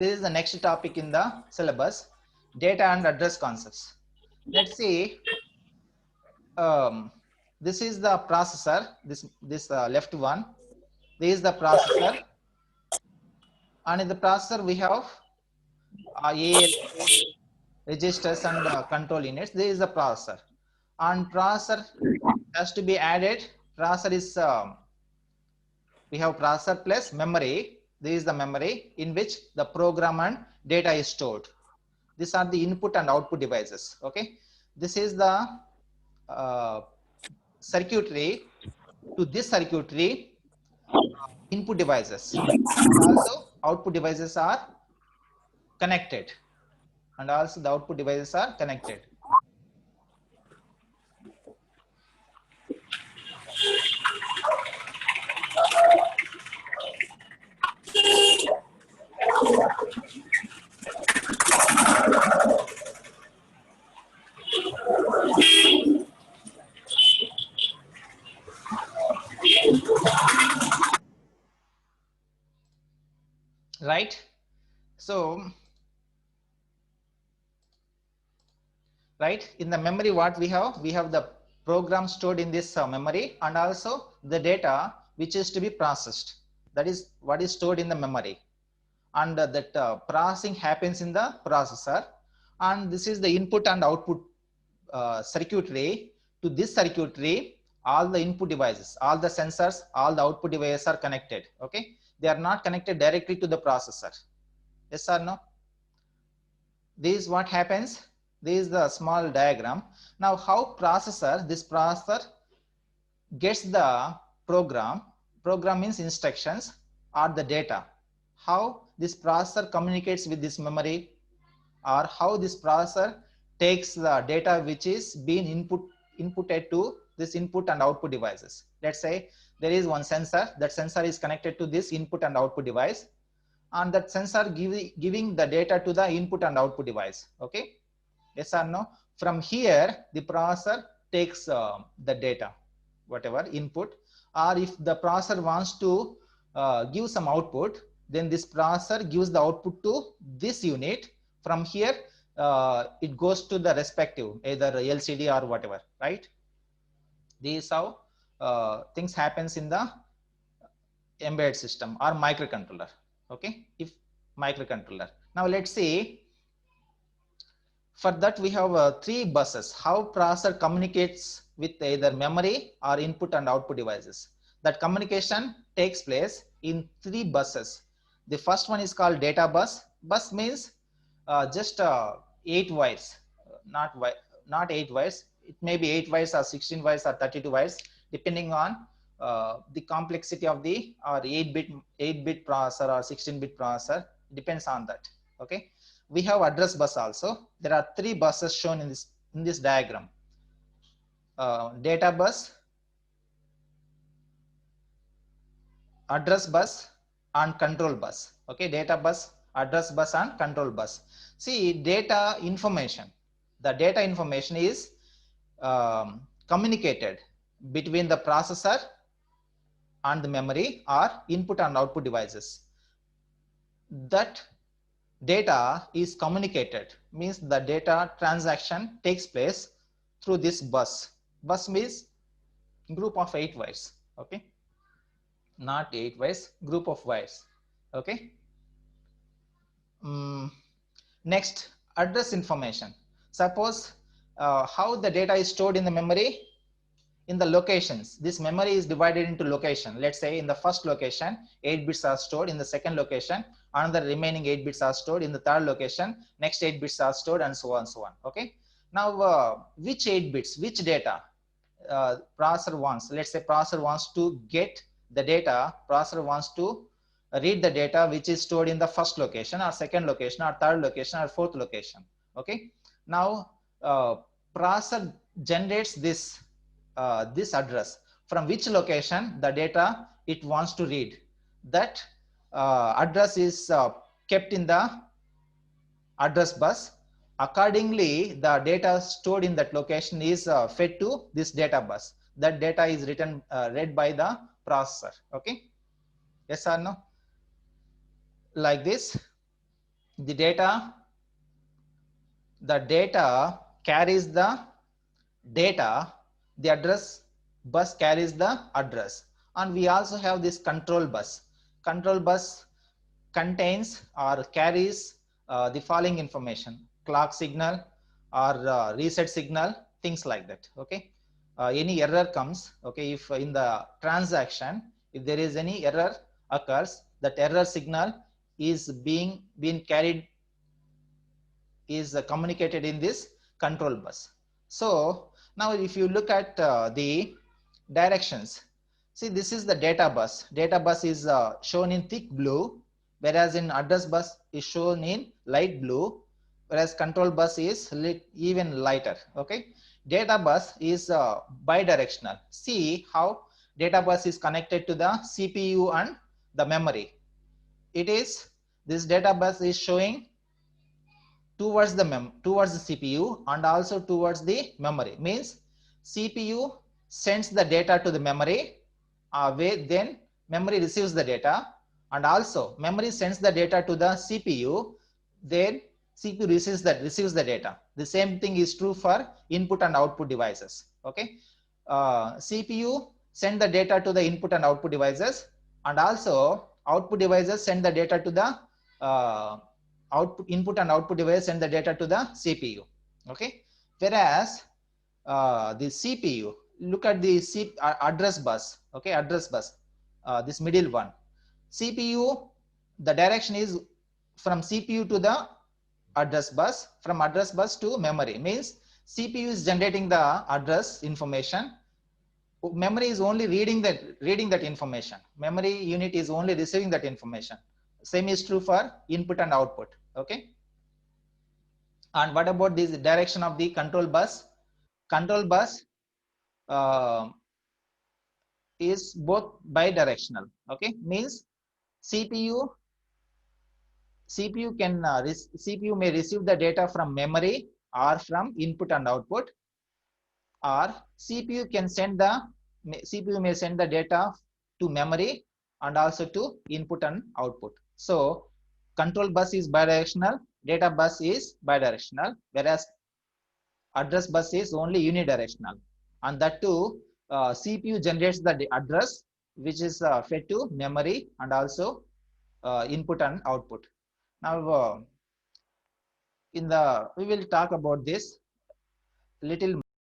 This is the next topic in the syllabus, data and address concepts. Let's see. This is the processor. This left one. This is the processor, and in the processor we have ALUs, registers, and control units. This is the processor, and processor has to be added. Processor is we have processor plus memory. This is the memory in which the program and data is stored. These are the input and output devices. Okay, this is the circuitry. To this circuitry, input devices and also output devices are connected, and also the output devices are connected. Right? So, right, in the memory what we have the program stored in this memory, and also the data which is to be processed. That is what is stored in the memory, and that processing happens in the processor, and this is the input and output circuitry. To this circuitry, all the input devices, all the sensors, all the output devices are connected. Okay, they are not connected directly to the processor. Yes or no? This is what happens. This is the small diagram. Now how this processor gets the program means instructions or the data. How this processor communicates with this memory, or how this processor takes the data which is being inputted to this input and output devices. Let's say there is one sensor. That sensor is connected to this input and output device, and that sensor giving the data to the input and output device. Okay, yes or no? From here the processor takes the data, whatever input, or if the processor wants to give some output, then this processor gives the output to this unit. From here it goes to the respective either LCD or whatever, right? This is how things happens in the embedded system or microcontroller. Okay, if microcontroller. Now let's see. For that we have three buses. How processor communicates with either memory or input and output devices. That communication takes place in three buses. The first one is called data bus. Bus means just 8 wires, not 8 wires. It may be 8 wires or 16 wires or 32 wires, depending on the complexity of the or 8-bit processor or 16-bit processor. Depends on that. Okay. We have address bus also. There are three buses shown in this diagram. Data bus, address bus, and control bus. Okay, data bus, address bus, and control bus. See, data information. The data information is communicated between the processor and the memory or input and output devices. That data is communicated means the data transaction takes place through this bus. Bus means group of 8 wires. Okay, not 8 wires, group of wires. Okay. Next, address information. Suppose how the data is stored in the memory. In the locations, this memory is divided into location. Let's say in the first location 8 bits are stored, in the second location another remaining 8 bits are stored, in the third location next 8 bits are stored, and so on so on. Okay, now which 8 bits, which data processor wants. Let's say processor wants to get the data, processor wants to read the data which is stored in the first location or second location or third location or fourth location. Okay, now processor generates this address from which location the data it wants to read. That address is kept in the address bus. Accordingly, the data stored in that location is fed to this data bus. That data is read by the processor. Okay, yes or no? Like this. the data carries the data, the address bus carries the address, and we also have this control bus. Control bus contains or carries the following information: clock signal or reset signal, things like that. Okay, any error comes, okay, if in the transaction, if there is any error occurs, that error signal is being carried, is communicated in this control bus. So now if you look at the directions, see, this is the data bus. Data bus is shown in thick blue, whereas in address bus is shown in light blue, whereas control bus is even lighter. Okay, data bus is bidirectional. See how data bus is connected to the CPU and the memory. It is, this data bus is showing towards the CPU and also towards the memory. Means CPU sends the data to the memory, where then memory receives the data, and also memory sends the data to the CPU, then CPU receives the data. The same thing is true for input and output devices. Okay, CPU send the data to the input and output devices, and also output devices send the data to the input and output device, send the data to the CPU. Okay, whereas the CPU, look at the address bus. Okay, address bus, this middle one, CPU, the direction is from CPU to the address bus, from address bus to memory. Means CPU is generating the address information, memory is only reading that information, memory unit is only receiving that information. Same is true for input and output. Okay, and what about this direction of the control bus? Control bus uh, is both bidirectional. Okay, means CPU can CPU may receive the data from memory or from input and output, or CPU may send the data to memory and also to input and output. So control bus is bidirectional, data bus is bidirectional, whereas address bus is only unidirectional, and that too CPU generates the address which is fed to memory and also input and output. Now we will talk about this little